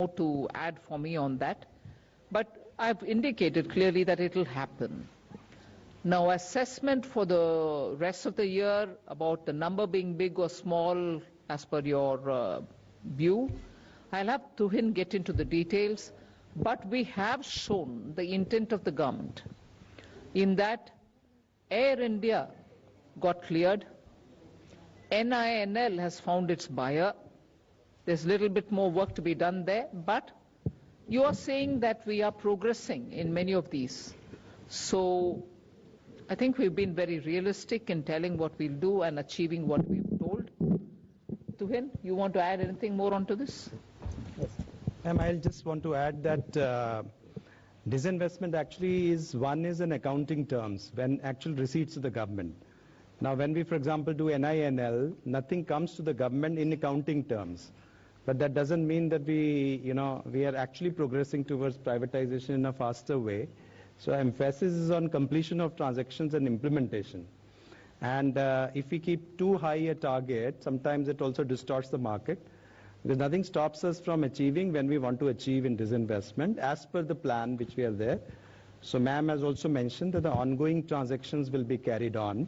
to add for me on that, but I've indicated clearly that it will happen. Now, assessment for the rest of the year about the number being big or small as per your view, I'll have Tuhin get into the details, but we have shown the intent of the government in that Air India got cleared, NINL has found its buyer. There's a little bit more work to be done there, but you are saying that we are progressing in many of these. So I think we've been very realistic in telling what we'll do and achieving what we've told. Tuhin, you want to add anything more onto this? Yes. Ma'am, I'll just want to add that disinvestment actually is in accounting terms, when actual receipts to the government. Now, when we, for example, do NINL, nothing comes to the government in accounting terms. But that doesn't mean that we are actually progressing towards privatization in a faster way. So emphasis is on completion of transactions and implementation. And if we keep too high a target, sometimes it also distorts the market. Because nothing stops us from achieving when we want to achieve in disinvestment as per the plan which we are there. So ma'am has also mentioned that the ongoing transactions will be carried on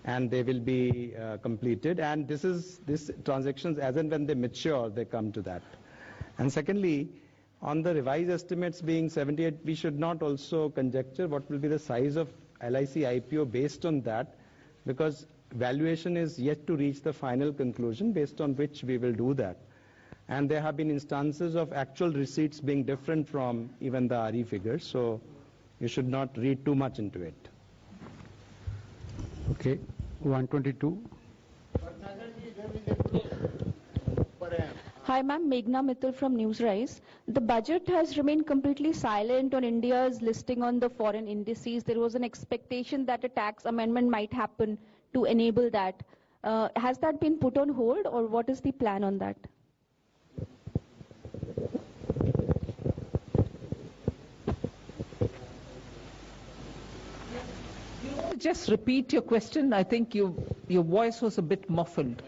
and they will be completed. And this transactions, as and when they mature, they come to that. And secondly, on the revised estimates being 78, we should not also conjecture what will be the size of LIC IPO based on that, because valuation is yet to reach the final conclusion based on which we will do that. And there have been instances of actual receipts being different from even the RE figures, so you should not read too much into it. Okay, 122. Hi ma'am, Meghna Mittal from Newsrise. The budget has remained completely silent on India's listing on the foreign indices. There was an expectation that a tax amendment might happen to enable that. Has that been put on hold, or what is the plan on that? Just repeat your question. I think your voice was a bit muffled.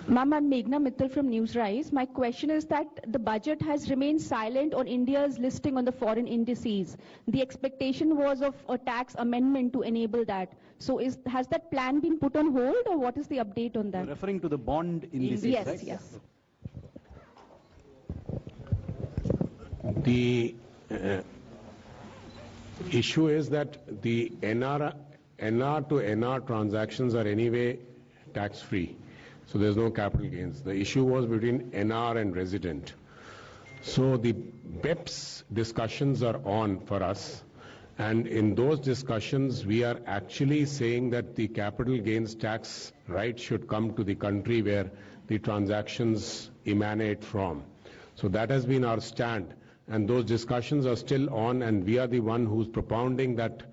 Ma'am, I'm Meghna Mittal from Newsrise. My question is that the budget has remained silent on India's listing on the foreign indices. The expectation was of a tax amendment to enable that. So has that plan been put on hold, or what is the update on that? You're referring to the bond indices, yes, right? Yes. The issue is that the NR to NR transactions are anyway tax-free. So there's no capital gains. The issue was between NR and resident. So the BEPS discussions are on for us. And in those discussions, we are actually saying that the capital gains tax right should come to the country where the transactions emanate from. So that has been our stand. And those discussions are still on, and we are the one who's propounding that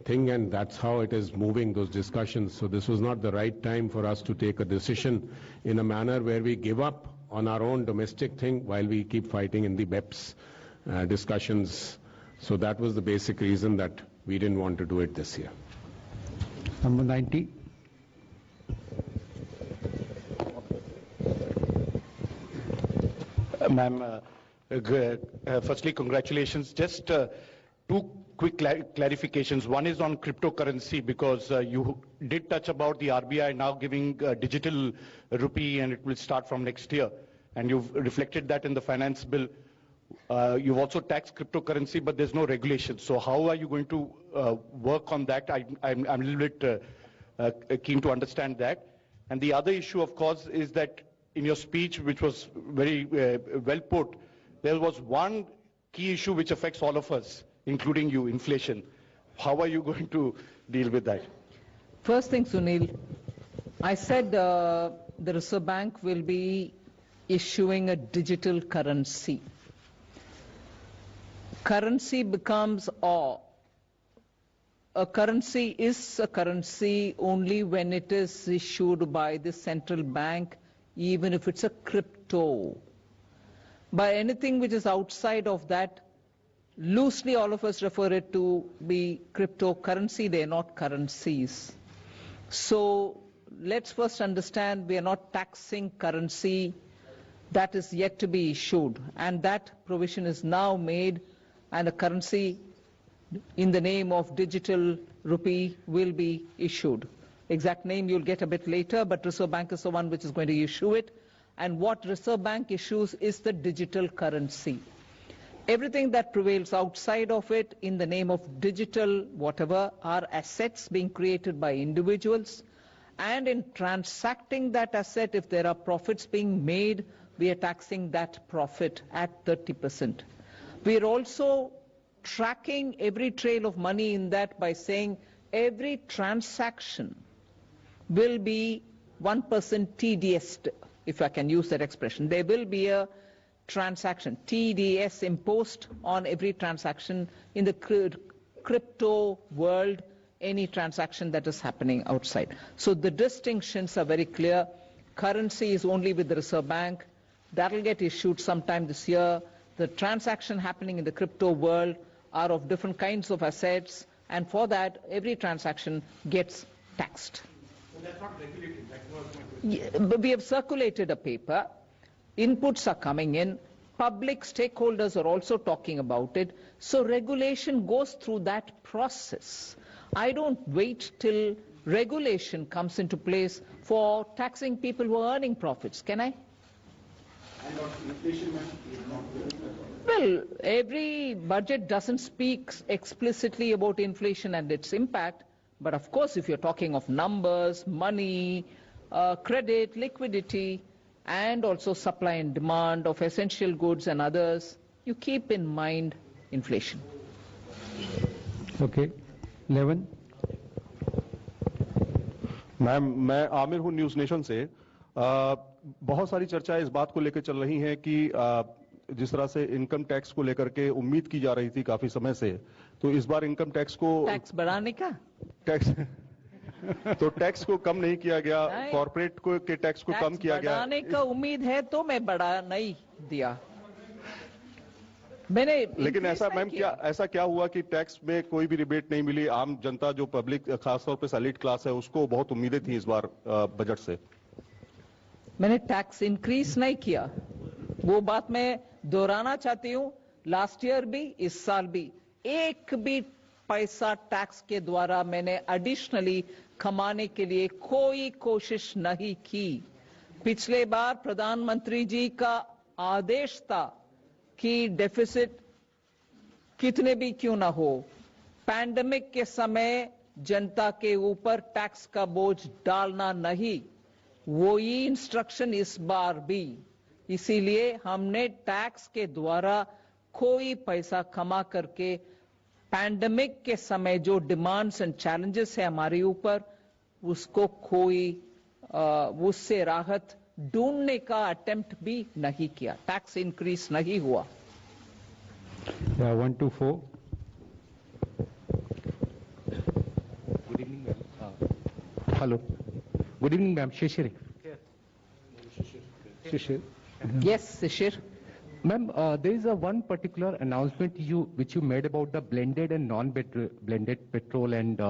thing, and that's how it is moving, those discussions. So this was not the right time for us to take a decision in a manner where we give up on our own domestic thing while we keep fighting in the BEPS discussions. So that was the basic reason that we didn't want to do it this year. Number 90. Ma'am, firstly, congratulations. Just two quick clarifications. One is on cryptocurrency, because you did touch about the RBI now giving digital rupee, and it will start from next year. And you've reflected that in the finance bill. You've also taxed cryptocurrency, but there's no regulation. So how are you going to work on that? I'm a little bit keen to understand that. And the other issue, of course, is that in your speech, which was very well put, there was one key issue which affects all of us, including you, inflation. How are you going to deal with that? First thing, Sunil, I said the Reserve Bank will be issuing a digital currency. Currency becomes a currency is a currency only when it is issued by the central bank, even if it's a crypto. By anything which is outside of that, loosely all of us refer it to be cryptocurrency. They are not currencies. So let's first understand we are not taxing currency. that is yet to be issued, and that provision is now made, and a currency in the name of digital rupee will be issued. Exact name you'll get a bit later, but Reserve Bank is the one which is going to issue it. And what Reserve Bank issues is the digital currency. Everything that prevails outside of it in the name of digital whatever are assets being created by individuals, and in transacting that asset, if there are profits being made, we are taxing that profit at 30%. We are also tracking every trail of money in that by saying every transaction will be 1% TDS, if I can use that expression. There will be a transaction, TDS, imposed on every transaction in the crypto world, any transaction that is happening outside. So the distinctions are very clear. Currency is only with the Reserve Bank. That will get issued sometime this year. The transaction happening in the crypto world are of different kinds of assets, and for that, every transaction gets taxed. So that's not regulated. That was my question. Yeah, but we have circulated a paper. Inputs are coming in. Public stakeholders are also talking about it. So regulation goes through that process. I don't wait till regulation comes into place for taxing people who are earning profits, can I? And on inflation, Well, every budget doesn't speak explicitly about inflation and its impact, but of course if you're talking of numbers, money, credit, liquidity, and also supply and demand of essential goods and others, you keep in mind inflation. Okay. 11. Ma'am, मैं आमिर हूं news nation से। बहुत सारी चर्चा इस बात को लेकर चल रही है कि जिस तरह से इनकम टैक्स को लेकर के उम्मीद की जा रही थी काफी समय से, तो इस बार इनकम टैक्स को बढ़ाने का टैक्स को कम नहीं किया गया, कॉर्पोरेट को के टैक्स को कम किया गया। बढ़ाने का उम्मीद है तो मैं बढ़ा नहीं दिया मैंने। लेकिन ऐसा मैम ऐसा क्या हुआ कि टैक्स में कोई भी रिबेट नहीं मिली? आम जनता जो पब्लिक खासतौर पे सैलरीड क्लास है उसको बहुत उम्मीदें थी इस बार बजट से। मैंने टैक्स इंक्रीज नहीं किया, वो बात मैं दोहराना चाहती हूँ। लास्ट ईयर भी, इस साल भी, एक भी पैसा टैक्स के द्वारा मैंने एडिशनली कमाने के लिए कोई कोशिश नहीं की। पिछले बार प्रधानमंत्री जी का आदेश था कि डेफिसिट कितने भी क्यों ना हो, पैंडेमिक के समय जनता के ऊपर टैक्स का बोझ डालना नहीं, वो ही इंस्ट्रक्शन इस बार भी। इसीलिए हमने टैक्स के द्वारा कोई पैसा कमा करके पैंडेमिक के समय जो डिमांड्स एंड चैलेंजेस है हमारे ऊपर, उसको कोई उससे राहत ढूंढने का अटेम्प्ट भी नहीं किया। टैक्स इंक्रीज नहीं हुआ। 1 to 4. Good evening, ma'am. Hello. Good evening, ma'am. Shishir. Shishir. Yes, Shishir. Ma'am, there is one particular announcement which you made about the blended and non-blended petrol and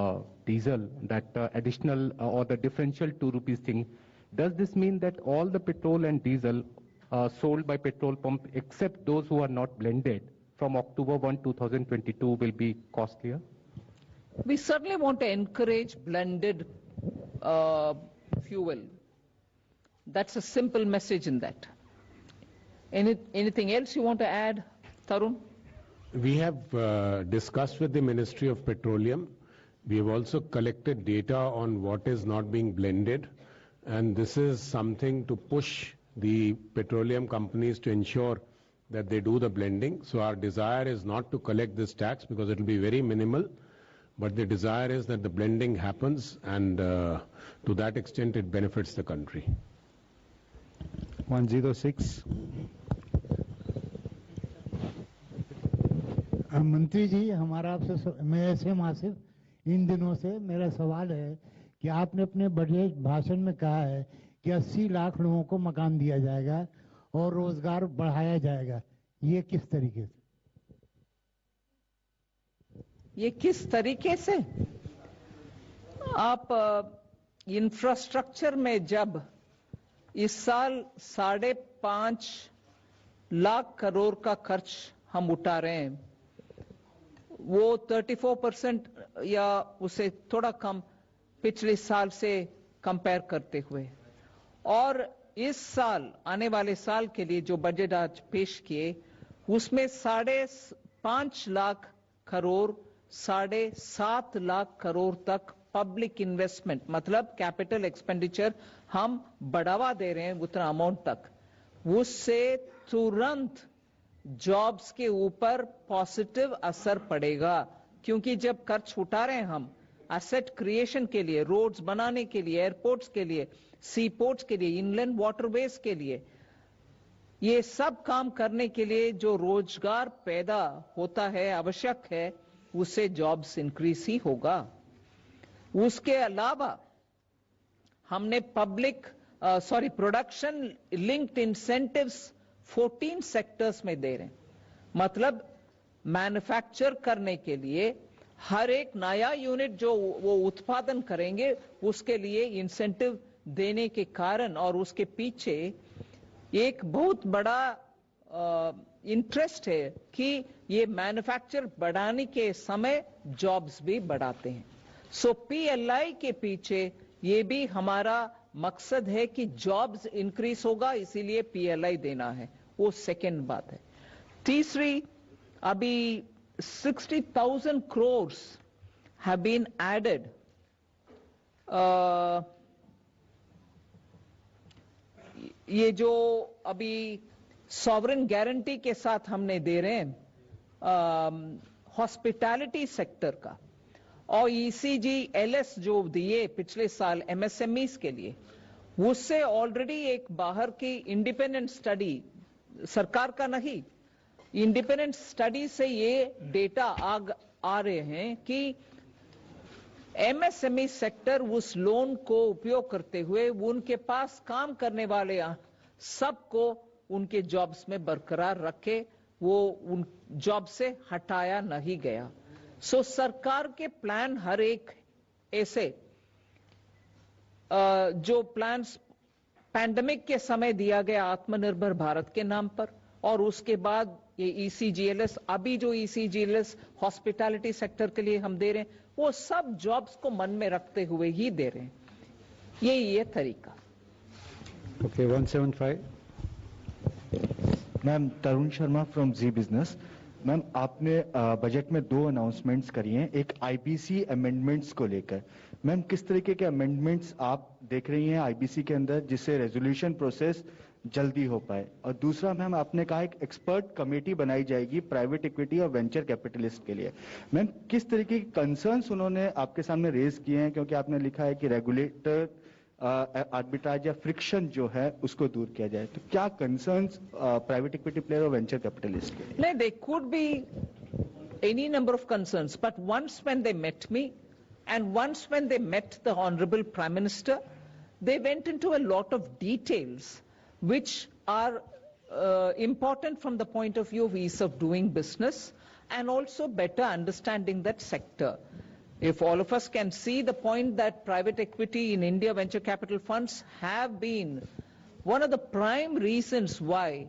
diesel, that additional or the differential 2 rupees thing. Does this mean that all the petrol and diesel sold by petrol pump, except those who are not blended, from October 1, 2022 will be costlier? We certainly want to encourage blended fuel. That's a simple message in that. Anything else you want to add, Tarun? We have discussed with the Ministry of Petroleum. We have also collected data on what is not being blended, and this is something to push the petroleum companies to ensure that they do the blending. So our desire is not to collect this tax because it will be very minimal, but the desire is that the blending happens, and to that extent it benefits the country. 106. मंत्री जी, हमारा आपसे मैं SM Asif, इन दिनों से मेरा सवाल है कि आपने अपने बजट भाषण में कहा है कि 80 लाख लोगों को मकान दिया जाएगा और रोजगार बढ़ाया जाएगा। ये किस तरीके से? ये किस तरीके से? आप इंफ्रास्ट्रक्चर में जब इस साल 5 लाख करोड़ का खर्च हम उठा रहे हैं, वो 34% या उससे थोड़ा कम पिछले साल से कंपेयर करते हुए। और इस साल, आने वाले साल के लिए जो बजट आज पेश किए, उसमें 5.5 लाख करोड़ 7.5 लाख करोड़ तक पब्लिक इन्वेस्टमेंट, मतलब कैपिटल एक्सपेंडिचर हम बढ़ावा दे रहे हैं उतना अमाउंट तक। उससे तुरंत जॉब्स के ऊपर पॉजिटिव असर पड़ेगा, क्योंकि जब खर्च उठा रहे हैं हम एसेट क्रिएशन के लिए, रोड्स बनाने के लिए, एयरपोर्ट्स के लिए, सी पोर्ट्स के लिए, इनलैंड वाटरवेज के लिए, ये सब काम करने के लिए जो रोजगार पैदा होता है, आवश्यक है, उससे जॉब्स इंक्रीज ही होगा। उसके अलावा हमने प्रोडक्शन लिंक्ड इंसेंटिव्स 14 सेक्टर्स में दे रहे हैं। मतलब मैन्युफैक्चर करने के लिए हर एक नया यूनिट जो वो उत्पादन करेंगे उसके लिए इंसेंटिव देने के कारण, और उसके पीछे एक बहुत बड़ा इंटरेस्ट है कि ये मैन्युफैक्चर बढ़ाने के समय जॉब्स भी बढ़ाते हैं। सो पीएलआई के पीछे ये भी हमारा मकसद है कि जॉब्स इंक्रीज होगा, इसीलिए पीएलआई देना है। वो सेकेंड बात है। तीसरी, अभी 60,000 crores have been added ये जो अभी सॉवरेन गारंटी के साथ हमने दे रहे हैं हॉस्पिटैलिटी सेक्टर का, और ECGLS जो दिए पिछले साल MSMEs के लिए, उससे ऑलरेडी एक बाहर की इंडिपेंडेंट स्टडी, सरकार का नहीं, इंडिपेंडेंट स्टडी से ये डेटा आ रहे हैं कि MSME सेक्टर उस लोन को उपयोग करते हुए उनके पास काम करने वाले सबको उनके जॉब्स में बरकरार रखे, वो उन जॉब से हटाया नहीं गया। सो सरकार के प्लान हर एक ऐसे जो प्लान्स पैंडेमिक के समय दिया गया आत्मनिर्भर भारत के नाम पर, और उसके बाद ये ECGLS, अभी जो ECGLS हॉस्पिटैलिटी सेक्टर के लिए हम दे रहे हैं, वो सब जॉब्स को मन में रखते हुए ही दे रहे हैं। ये तरीका। Okay, 175. Ma'am, Tarun Sharma from Zee business. Ma'am, आपने बजट में 2 अनाउंसमेंट्स करी हैं, एक IBC अमेंडमेंट्स को लेकर। मैम, किस तरीके के अमेंडमेंट्स आप देख रही हैं IBC के अंदर जिससे रेजोल्यूशन प्रोसेस जल्दी हो पाए? और दूसरा, मैम, आपने कहा एक एक्सपर्ट कमेटी बनाई जाएगी प्राइवेट इक्विटी और वेंचर कैपिटलिस्ट के लिए। मैम, किस तरीके के कंसर्न्स उन्होंने आपके सामने रेज किए हैं? क्योंकि आपने लिखा है कि रेगुलेटर आर्बिट्राज या फ्रिक्शन जो है उसको दूर किया जाए, तो क्या कंसर्न्स प्राइवेट इक्विटी प्लेयर और वेंचर कैपिटलिस्ट के? नहीं, they could be any number of concerns, but once when they met me and once when they met the Honorable Prime Minister, they went into a lot of details which are important from the point of view of ease of doing business and also better understanding that sector. If all of us can see the point that private equity in India, venture capital funds have been one of the prime reasons why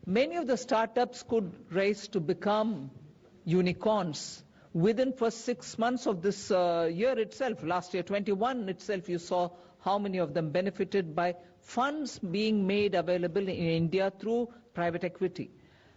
many of the startups could raise to become unicorns within first 6 months of this year itself. Last year, 21 itself, you saw how many of them benefited by funds being made available in India through private equity.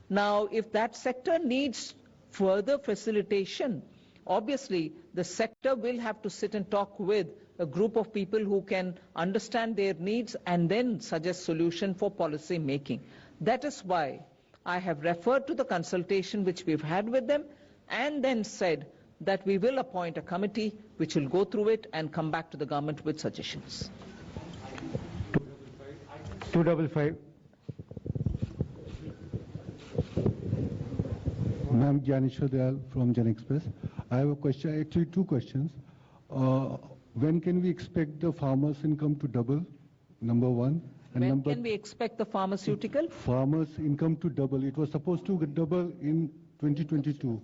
Now, if that sector needs further facilitation, obviously the sector will have to sit and talk with a group of people who can understand their needs and then suggest solution for policy making. That is why I have referred to the consultation which we've had with them and then said that we will appoint a committee which will go through it and come back to the government with suggestions. 255. Ma'am, Gyaneshwar Dayal from Jan Express. I have a question, actually 2 questions. When can we expect the farmers' income to double? Number 1. And when can we expect the pharmaceutical? Farmers' income to double. It was supposed to double in 2022.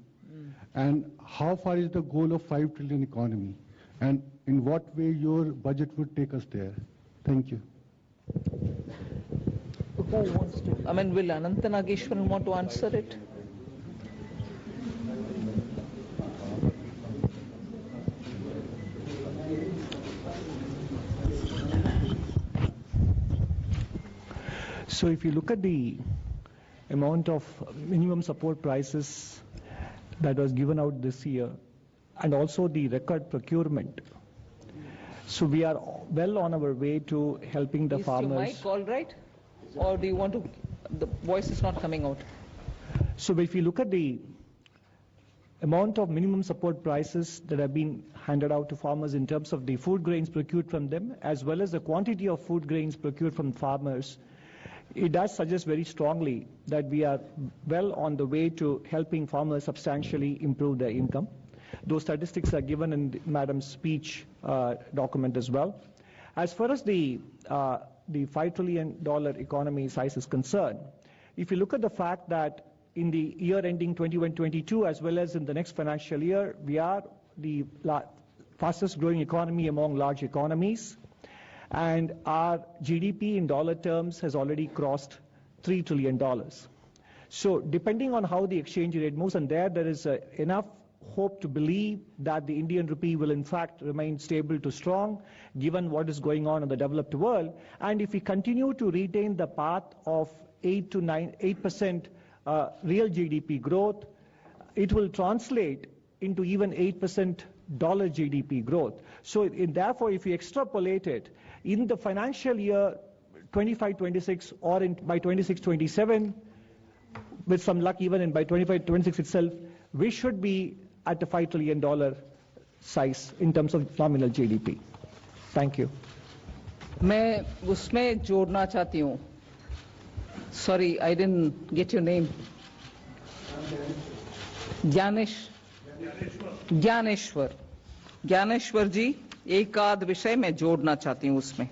And how far is the goal of 5 trillion economy? And in what way your budget would take us there? Thank you. Who wants to? I mean, will Ananta Nageshwaran want to answer it? So if you look at the amount of minimum support prices that was given out this year, and also the record procurement, so we are well on our way to helping the farmers. Is your mic all right? Or do you want to, the voice is not coming out. So if you look at the amount of minimum support prices that have been handed out to farmers in terms of the food grains procured from them, as well as the quantity of food grains procured from farmers, it does suggest very strongly that we are well on the way to helping farmers substantially improve their income. Those statistics are given in Madam's speech document as well. As far as the $5 trillion economy size is concerned, if you look at the fact that in the year ending 21-22 as well as in the next financial year, we are the fastest growing economy among large economies, and our GDP in dollar terms has already crossed $3 trillion. So depending on how the exchange rate moves, and there is enough hope to believe that the Indian rupee will in fact remain stable to strong given what is going on in the developed world. And if we continue to retain the path of 8% real GDP growth, it will translate into even 8% dollar GDP growth. So therefore, if we extrapolate it, in the financial year 25-26 or by 26-27, with some luck even by 25-26 itself, we should be at the $5 trillion size in terms of nominal GDP. Thank you. मैं उसमें जोड़ना चाहती हूँ. Sorry, I didn't get your name. Dnyaneshwar जी, एक आध विषय मैं जोड़ना चाहती हूँ उसमें.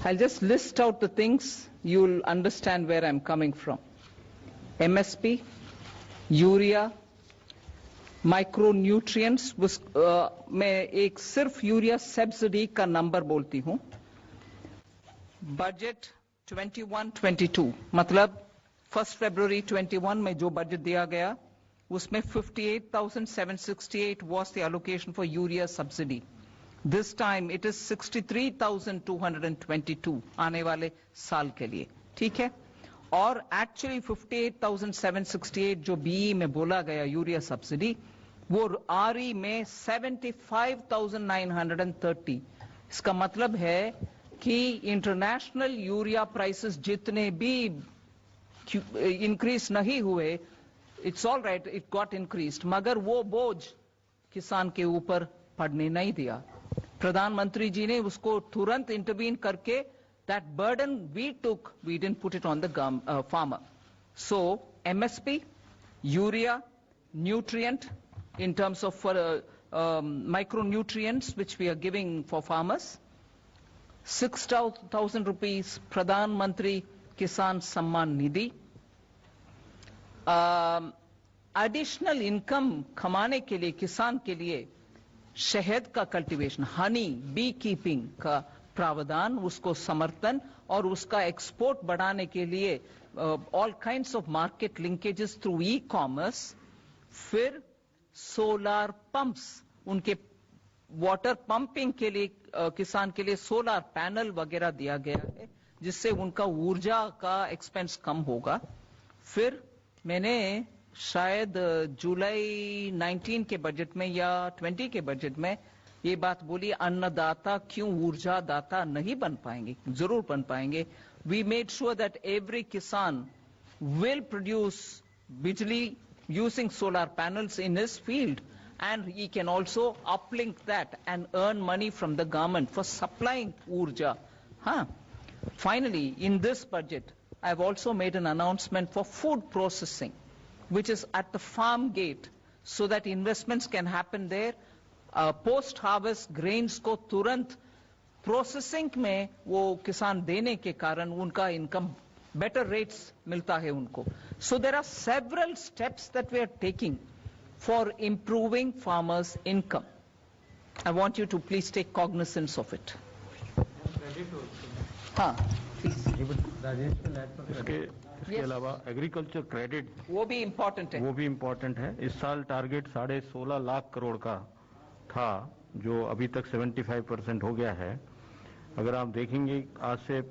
I'll just list out the things, you'll understand where I'm coming from. MSP, urea, micronutrients, मैं एक सिर्फ यूरिया सब्सिडी का नंबर बोलती हूं. बजट 21-22, मतलब 1 फरवरी 21 में जो बजट दिया गया उसमें 58,768 was the allocation for urea subsidy. This time it is 63,222 आने वाले साल के लिए. ठीक है. और एक्चुअली 58,768 जो बीई में बोला गया यूरिया सब्सिडी, वो आरई में 75,930. इसका मतलब है कि इंटरनेशनल यूरिया प्राइसेस जितने भी इंक्रीज नहीं हुए, it's all right, it got increased, मगर वो बोझ किसान के ऊपर पड़ने नहीं दिया. प्रधानमंत्री जी ने उसको तुरंत इंटरवीन करके that burden we took, we didn't put it on the farmer. So MSP, urea, nutrient in terms of micronutrients which we are giving for farmers, 6,000 rupees Pradhan Mantri Kisan Samman Nidhi, additional income कमाने के लिए किसान के लिए शहद का cultivation, Honey, B keeping का प्रावधान, उसको समर्थन और उसका एक्सपोर्ट बढ़ाने के लिए all kinds of market linkages through e commerce. फिर सोलार पंप्स, उनके वाटर पंपिंग के लिए किसान के लिए सोलार पैनल वगैरह दिया गया है जिससे उनका ऊर्जा का एक्सपेंस कम होगा. फिर मैंने शायद जुलाई 19 के बजट में या 20 के बजट में ये बात बोली, अन्नदाता क्यों ऊर्जा दाता नहीं बन पाएंगे? जरूर बन पाएंगे. We made sure that every kisan will produce bijli using solar panels in his field, and he can also uplink that and earn money from the government for supplying urja. Finally, in this budget, I've also made an announcement for food processing, which is at the farm gate, so that investments can happen there. Post-harvest grains को तुरंत processing में वो किसान देने के कारण उनका income better rates मिलता है उनको. So there are several steps that we are taking for improving farmers' income. I want you to please take cognizance of it. हाँ, please. इसके अलावा एग्रीकल्चर क्रेडिट वो भी इम्पोर्टेंट है. वो भी इम्पोर्टेंट है. इस साल टारगेट 16.5 लाख करोड़ का था, जो अभी तक 75% हो गया है. अगर आप देखेंगे आज से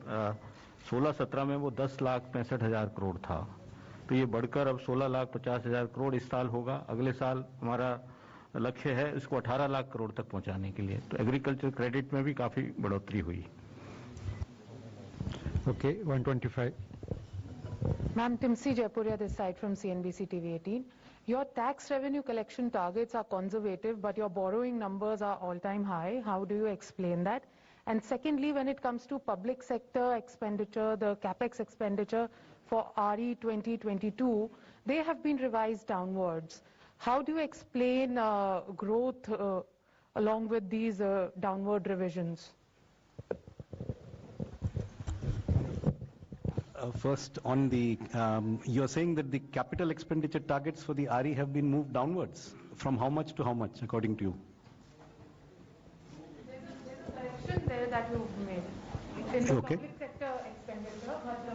16-17 में वो 10,65,000 करोड़ था, तो ये बढ़कर अब 16,50,000 करोड़ इस साल होगा. अगले साल हमारा लक्ष्य है इसको 18 लाख करोड़ तक पहुंचाने के लिए. तो एग्रीकल्चर क्रेडिट में भी काफी बढ़ोतरी हुई. Okay, 125. Ma'am, Timsi Jaipuria this side from CNBC TV 18. Your tax revenue collection targets are conservative, but your borrowing numbers are all-time high. How do you explain that? And secondly, when it comes to public sector expenditure, the capex expenditure for RE 2022, they have been revised downwards. How do you explain growth along with these downward revisions? First, on the, you're saying that the capital expenditure targets for the RE have been moved downwards. From how much to how much, according to you? There's a correction there that you've made in the public sector expenditure, but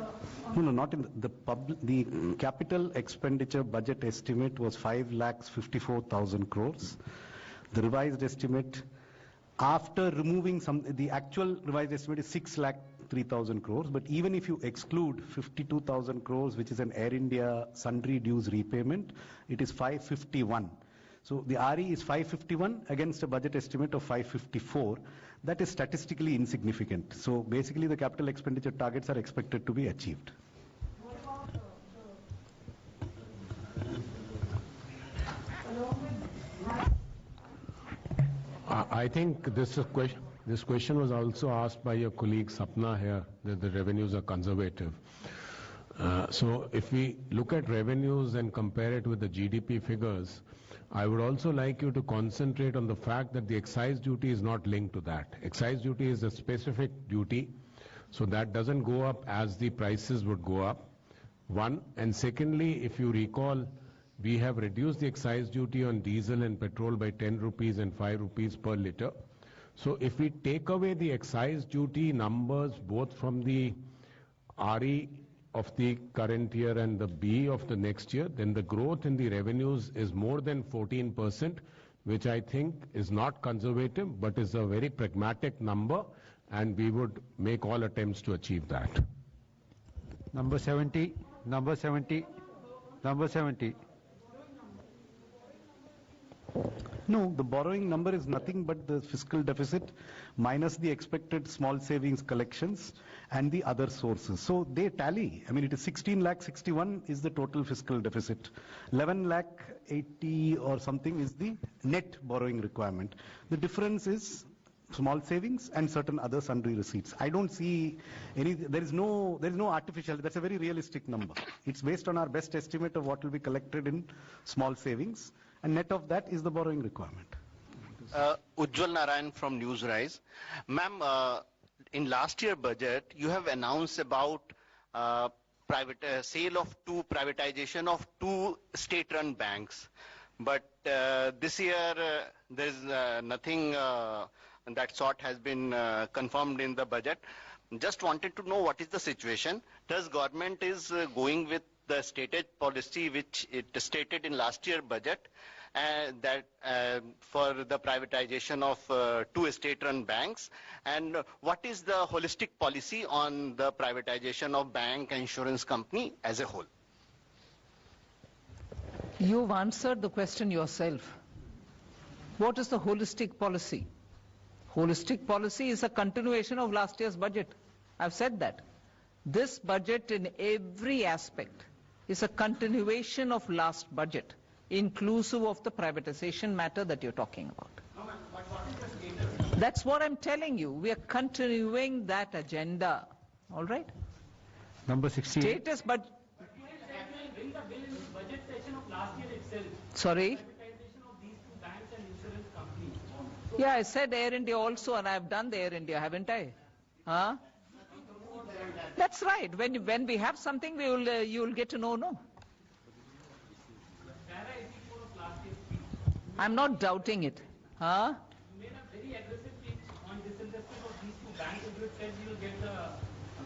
No, not in the capital expenditure budget estimate was 5,54,000 crores. The revised estimate, after removing the actual revised estimate is 6,03,000 crores. But even if you exclude 52,000 crores, which is an Air India sundry dues repayment, it is 551. So the RE is 551 against a budget estimate of 554. That is statistically insignificant. So basically the capital expenditure targets are expected to be achieved. I think this question was also asked by your colleague Sapna here, that the revenues are conservative. So if we look at revenues and compare it with the GDP figures, I would also like you to concentrate on the fact that the excise duty is not linked to that. Excise duty is a specific duty, so that doesn't go up as the prices would go up. One, and secondly, if you recall, we have reduced the excise duty on diesel and petrol by 10 rupees and 5 rupees per litre. So if we take away the excise duty numbers both from the RE of the current year and the B of the next year, then the growth in the revenues is more than 14%, which I think is not conservative, but is a very pragmatic number, and we would make all attempts to achieve that. Number 70. No, the borrowing number is nothing but the fiscal deficit minus the expected small savings collections and the other sources. So they tally. I mean, it is 16,61,000 is the total fiscal deficit. 11,80,000 or something is the net borrowing requirement. The difference is small savings and certain other sundry receipts. I don't see any, there is no artificial, that's a very realistic number. It's based on our best estimate of what will be collected in small savings, and net of that is the borrowing requirement. Ujjwal Narayan from Newsrise. Ma'am, in last year budget, you have announced about sale of privatization of two state-run banks. But this year, there's nothing that sort has been confirmed in the budget. Just wanted to know what is the situation. Does government is going with the stated policy which it stated in last year budget, that for the privatization of two state-run banks, and what is the holistic policy on the privatization of bank and insurance company as a whole? You've answered the question yourself. What is the holistic policy? Holistic policy is a continuation of last year's budget. I've said that. This budget in every aspect is a continuation of last budget, inclusive of the privatization matter that you're talking about. That's what I'm telling you. We are continuing that agenda. All right? Number 60. Status budget. Sorry? Yeah, I said Air India also, and I've done the Air India, haven't I? Huh? That's right. When we have something, you'll get to know, no? I'm not doubting it. Huh? You made a very aggressive pitch on disinvestment of these two banks, and you said you'll get the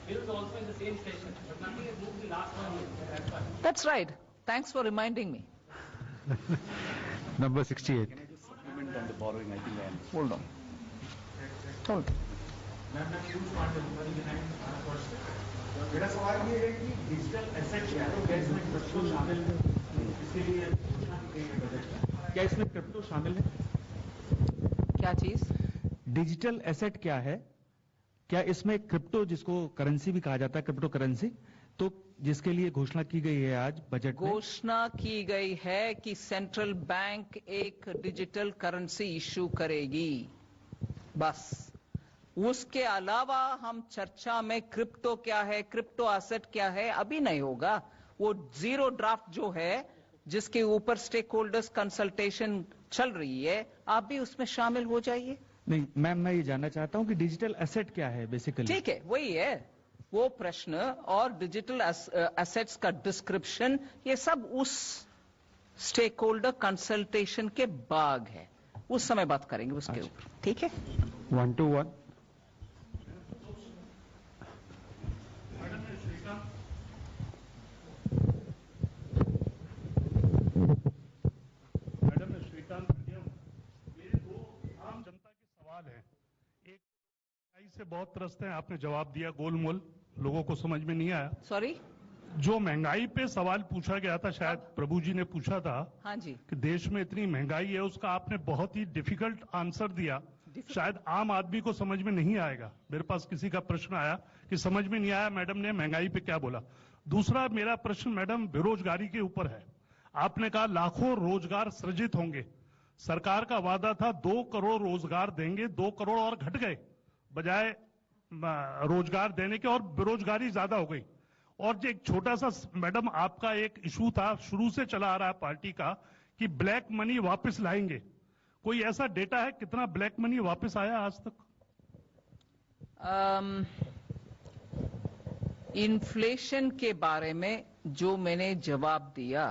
bills also in the same session, but nothing has moved the last 1 year. That's why. That's right. Thanks for reminding me. Number 68. Can I just supplement on the borrowing? I think I am. Hold on. Hold on. मेरा सवाल ये है कि digital asset क्या है, क्या इसमें crypto शामिल है? इसके लिए घोषणा की गई है बजट में, क्या इसमें क्रिप्टो शामिल है? क्या चीज? डिजिटल एसेट क्या है, क्या इसमें क्रिप्टो, जिसको करेंसी भी कहा जाता है, क्रिप्टो करेंसी, तो जिसके लिए घोषणा की गई है आज बजट में? घोषणा की गई है कि सेंट्रल बैंक एक डिजिटल करेंसी इश्यू करेगी, बस। उसके अलावा हम चर्चा में क्रिप्टो क्या है, क्रिप्टो एसेट क्या है, अभी नहीं होगा। वो जीरो ड्राफ्ट जो है, जिसके ऊपर स्टेक होल्डर्स कंसल्टेशन चल रही है, आप भी उसमें शामिल हो जाइए। नहीं मैम, मैं ये जानना चाहता हूं कि डिजिटल एसेट क्या है बेसिकली। ठीक है, वही है वो प्रश्न, और डिजिटल एसेट्स का डिस्क्रिप्शन, ये सब उस स्टेक होल्डर कंसल्टेशन के बाद है, उस समय बात करेंगे उसके ऊपर। ठीक है, 1 to 1. मैडम श्रीकांत, मेरे दो आम जनता के सवाल हैं। एक, महंगाई से बहुत त्रस्त हैं, आपने जवाब दिया गोलमोल, लोगों को समझ में नहीं आया। सॉरी, जो महंगाई पे सवाल पूछा गया था, शायद प्रभु जी ने पूछा था, हाँ जी, कि देश में इतनी महंगाई है, उसका आपने बहुत ही डिफिकल्ट आंसर दिया। शायद आम आदमी को समझ में नहीं आएगा। मेरे पास किसी का प्रश्न आया कि समझ में नहीं आया मैडम ने महंगाई पे क्या बोला। दूसरा मेरा प्रश्न मैडम बेरोजगारी के ऊपर है। आपने कहा लाखों रोजगार सृजित होंगे, सरकार का वादा था 2 करोड़ रोजगार देंगे, 2 करोड़ और घट गए बजाय रोजगार देने के, और बेरोजगारी ज्यादा हो गई। और जो एक छोटा सा मैडम आपका एक इशू था, शुरू से चला आ रहा है पार्टी का, कि ब्लैक मनी वापस लाएंगे। कोई ऐसा डेटा है कितना ब्लैक मनी वापस आया आज तक? इन्फ्लेशन के बारे में जो मैंने जवाब दिया,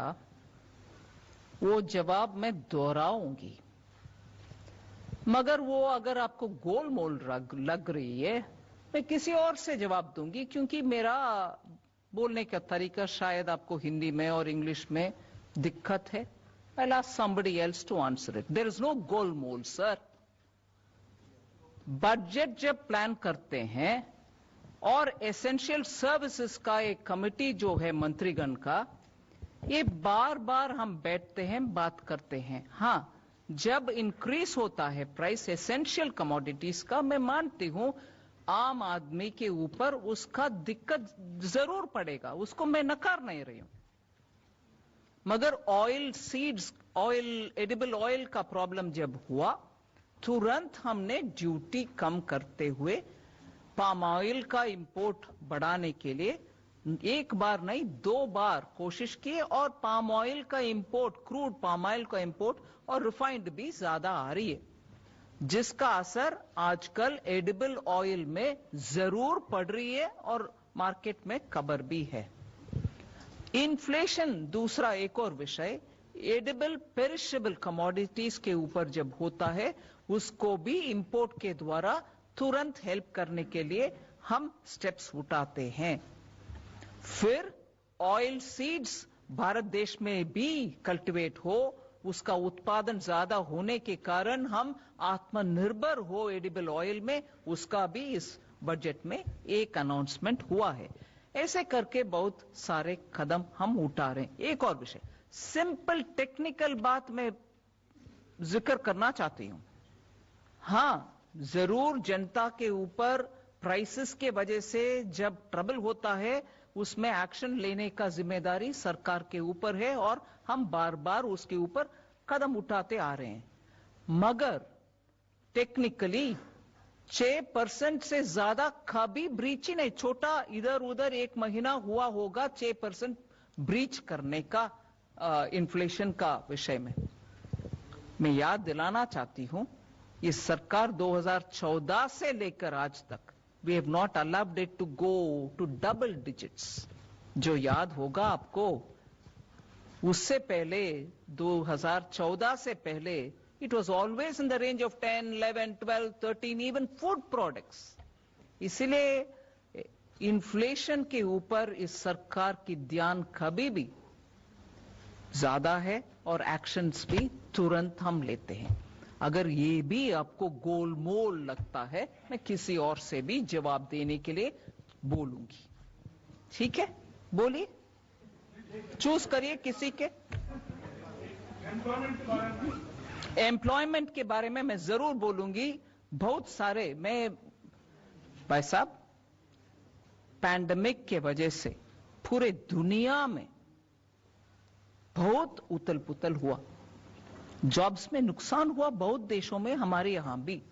वो जवाब मैं दोहराऊंगी, मगर वो अगर आपको गोलमोल लग रही है, मैं किसी और से जवाब दूंगी, क्योंकि मेरा बोलने का तरीका शायद आपको हिंदी में और इंग्लिश में दिक्कत है। I'll ask somebody else to answer it. There is no गोलमोल सर। बजट जब प्लान करते हैं और एसेंशियल सर्विसेज का एक कमिटी जो है मंत्रीगण का, ये बार बार हम बैठते हैं, बात करते हैं। हाँ, जब इंक्रीज होता है प्राइस एसेंशियल कमोडिटीज का, मैं मानती हूं आम आदमी के ऊपर उसका दिक्कत जरूर पड़ेगा, उसको मैं नकार नहीं रही हूं। मगर ऑयल सीड्स, एडिबल ऑयल का प्रॉब्लम जब हुआ, तुरंत हमने ड्यूटी कम करते हुए पाम ऑयल का इंपोर्ट बढ़ाने के लिए एक बार नहीं 2 बार कोशिश की, और पाम ऑयल का इंपोर्ट, क्रूड पाम ऑयल का इंपोर्ट और रिफाइंड भी ज्यादा आ रही है, जिसका असर आजकल एडिबल ऑयल में जरूर पड़ रही है और मार्केट में खबर भी है। इन्फ्लेशन दूसरा एक और विषय, एडिबल पेरिशेबल कमोडिटीज के ऊपर जब होता है, उसको भी इंपोर्ट के द्वारा तुरंत हेल्प करने के लिए हम स्टेप्स उठाते हैं। फिर ऑयल सीड्स भारत देश में भी कल्टीवेट हो, उसका उत्पादन ज्यादा होने के कारण हम आत्मनिर्भर हो एडिबल ऑयल में, उसका भी इस बजट में एक अनाउंसमेंट हुआ है। ऐसे करके बहुत सारे कदम हम उठा रहे हैं। एक और विषय, सिंपल टेक्निकल बात मैं जिक्र करना चाहती हूं। हाँ, जरूर जनता के ऊपर प्राइसेस के वजह से जब ट्रबल होता है, उसमें एक्शन लेने का जिम्मेदारी सरकार के ऊपर है, और हम बार बार उसके ऊपर कदम उठाते आ रहे हैं। मगर टेक्निकली 6% से ज्यादा कभी ब्रीच ही नहीं, छोटा इधर उधर एक महीना हुआ होगा 6% ब्रीच करने का इन्फ्लेशन का विषय में। मैं याद दिलाना चाहती हूं, ये सरकार 2014 से लेकर आज तक we have not allowed it to go to double digits. जो याद होगा आपको, उससे पहले 2014 से पहले it was always in the range of 10, 11, 12, 13, even food products. इसलिए इन्फ्लेशन के ऊपर इस सरकार की ध्यान कभी भी ज्यादा है और एक्शंस भी तुरंत हम लेते हैं। अगर ये भी आपको गोलमोल लगता है, मैं किसी और से भी जवाब देने के लिए बोलूंगी। ठीक है, बोलिए, चूज करिए किसी के। एम्प्लॉयमेंट के बारे में मैं जरूर बोलूंगी। बहुत सारे, मैं भाई साहब, पैंडेमिक के वजह से पूरे दुनिया में बहुत उथल पुथल हुआ, जॉब्स में नुकसान हुआ बहुत देशों में, हमारे यहां भी।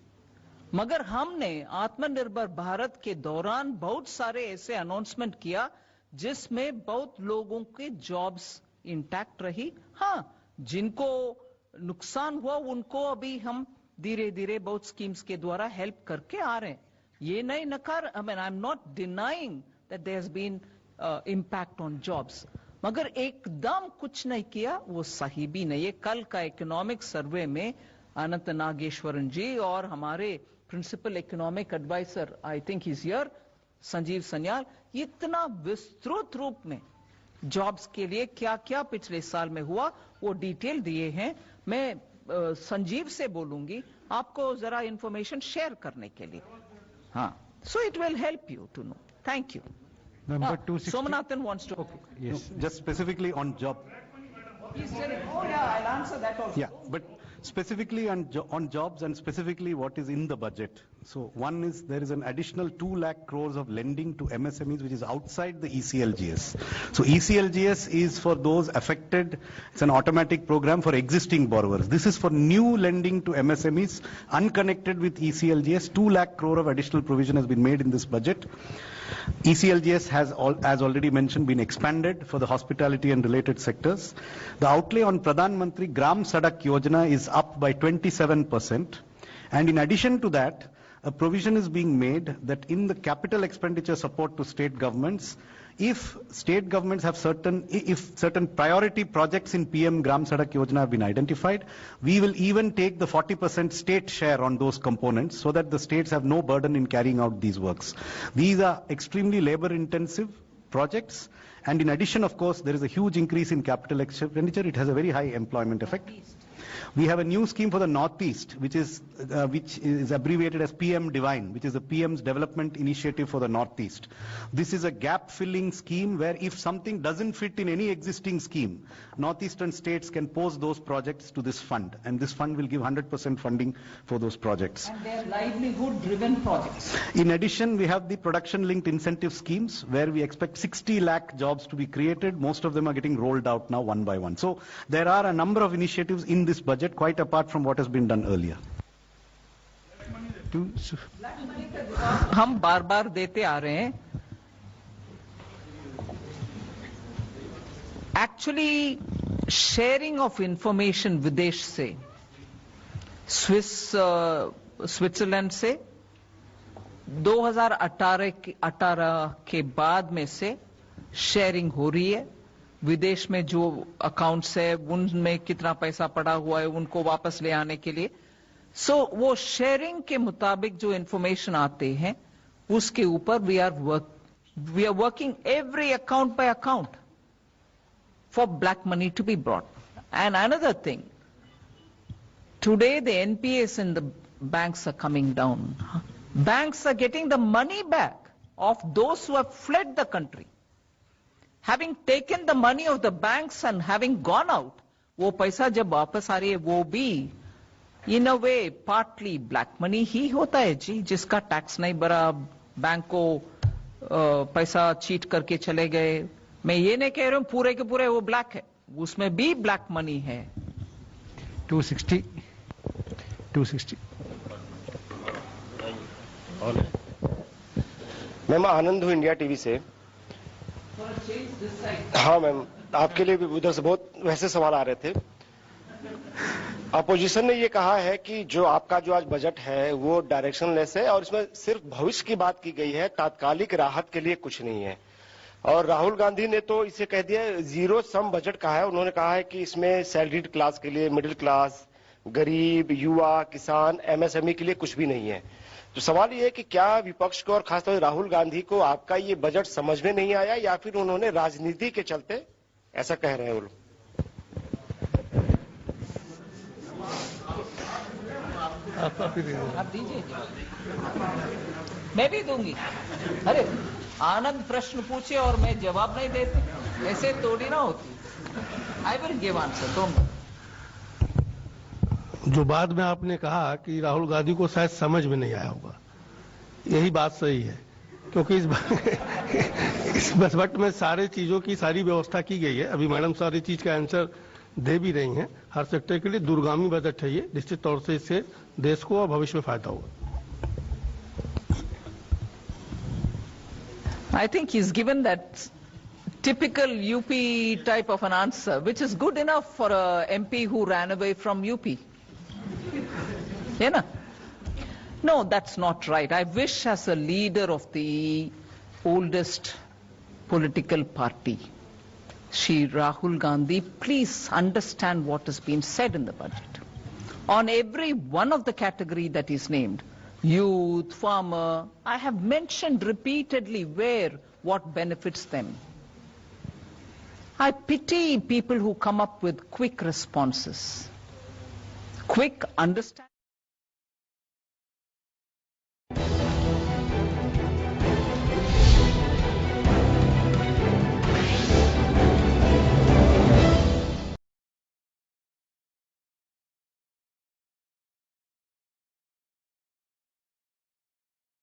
मगर हमने आत्मनिर्भर भारत के दौरान बहुत सारे ऐसे अनाउंसमेंट किया जिसमें बहुत लोगों के जॉब्स इंटैक्ट रही। हाँ, जिनको नुकसान हुआ उनको अभी हम धीरे धीरे बहुत स्कीम्स के द्वारा हेल्प करके आ रहे हैं। ये नहीं नकार, I mean, I am not denying that there has been impact on jobs, मगर एकदम कुछ नहीं किया वो सही भी नहीं है। कल का इकोनॉमिक सर्वे में अनंत नागेश्वरन जी और हमारे principal economic adviser, I think is here, Sanjeev Sanyal, इतना विस्तृत रूप में जॉब्स के लिए क्या क्या पिछले साल में हुआ वो डिटेल दिए हैं। मैं संजीव से बोलूंगी आपको जरा इंफॉर्मेशन शेयर करने के लिए। हाँ, so it will help you to know. Thank you. Number 260. Somanathan wants to. Okay. Yes, just specifically on job. He's saying, oh yeah, I'll answer that also. Yeah, but specifically on jobs and specifically what is in the budget. So one is there is an additional 2 lakh crores of lending to MSMEs which is outside the ECLGS. So ECLGS is for those affected. It's an automatic program for existing borrowers. This is for new lending to MSMEs unconnected with ECLGS. 2 lakh crore of additional provision has been made in this budget. ECLGS has, as already mentioned, been expanded for the hospitality and related sectors. The outlay on Pradhan Mantri Gram Sadak Yojana is up by 27%. And in addition to that, a provision is being made that in the capital expenditure support to state governments, if state governments have certain priority projects in PM Gram Sadak Yojana have been identified, we will even take the 40% state share on those components so that the states have no burden in carrying out these works. These are extremely labor intensive projects, and in addition, of course, there is a huge increase in capital expenditure. It has a very high employment effect. We have a new scheme for the Northeast, which is abbreviated as PM Divine, which is the PM's development initiative for the Northeast. This is a gap-filling scheme where if something doesn't fit in any existing scheme, Northeastern states can pose those projects to this fund, and this fund will give 100% funding for those projects. And they're livelihood-driven projects. In addition, we have the production-linked incentive schemes where we expect 60 lakh jobs to be created. Most of them are getting rolled out now one by one. So there are a number of initiatives in this budget, quite apart from what has been done earlier. हम बार बार देते आ रहे हैं। Actually sharing of information विदेश से, Switzerland से 2018 के बाद में से शेयरिंग हो रही है। विदेश में जो अकाउंट्स है उनमें कितना पैसा पड़ा हुआ है उनको वापस ले आने के लिए। सो वो शेयरिंग के मुताबिक जो इंफॉर्मेशन आते हैं उसके ऊपर we are working every account by account for black money to be brought. And another thing, today the NPS in the banks are coming down. Banks are getting the money back of those who have fled the country. Having taken the money of the banks and having gone out, वो पैसा जब वापस आ रही है वो भी in a way partly black money ही होता है जी, जिसका टैक्स नहीं भरा, बैंक को पैसा चीट करके चले गए. मैं ये नहीं कह रहा हूँ पूरे के पूरे वो ब्लैक है, उसमें भी ब्लैक मनी है. 260. मैम आनंद हूँ इंडिया टीवी से. हाँ मैम, आपके लिए भी उधर से बहुत वैसे सवाल आ रहे थे. अपोजिशन ने ये कहा है कि जो आपका जो आज बजट है वो डायरेक्शनलेस है और इसमें सिर्फ भविष्य की बात की गई है, तात्कालिक राहत के लिए कुछ नहीं है. और राहुल गांधी ने तो इसे कह दिया जीरो सम बजट कहा है. उन्होंने कहा है कि इसमें सैलरीड क्लास के लिए, मिडिल क्लास, गरीब, युवा, किसान, एमएसएमई के लिए कुछ भी नहीं है. तो सवाल ये है कि क्या विपक्ष को और खासतौर से राहुल गांधी को आपका ये बजट समझ में नहीं आया या फिर उन्होंने राजनीति के चलते ऐसा कह रहे हैं वो लोग? आप दीजिए, मैं भी दूंगी। अरे आनंद प्रश्न पूछे और मैं जवाब नहीं देती, ऐसे थोड़ी ना होती। I will give answer, don't worry. जो बाद में आपने कहा कि राहुल गांधी को शायद समझ में नहीं आया होगा, यही बात सही है, क्योंकि इस बजट में सारे चीजों की सारी व्यवस्था की गई है। अभी मैडम सारी चीज का आंसर दे भी रही हैं। हर सेक्टर के लिए दूरगामी बजट है ये, निश्चित तौर से इससे देश को और भविष्य में फायदा होगा। I think he's given that typical UP type of an answer, which is good enough for a MP who ran away from UP. Yeah, no, that's not right. I wish as a leader of the oldest political party, Shri Rahul Gandhi, please understand what has been said in the budget. On every one of the category that is named, youth, farmer, I have mentioned repeatedly where, what benefits them. I pity people who come up with quick responses. Quick understand.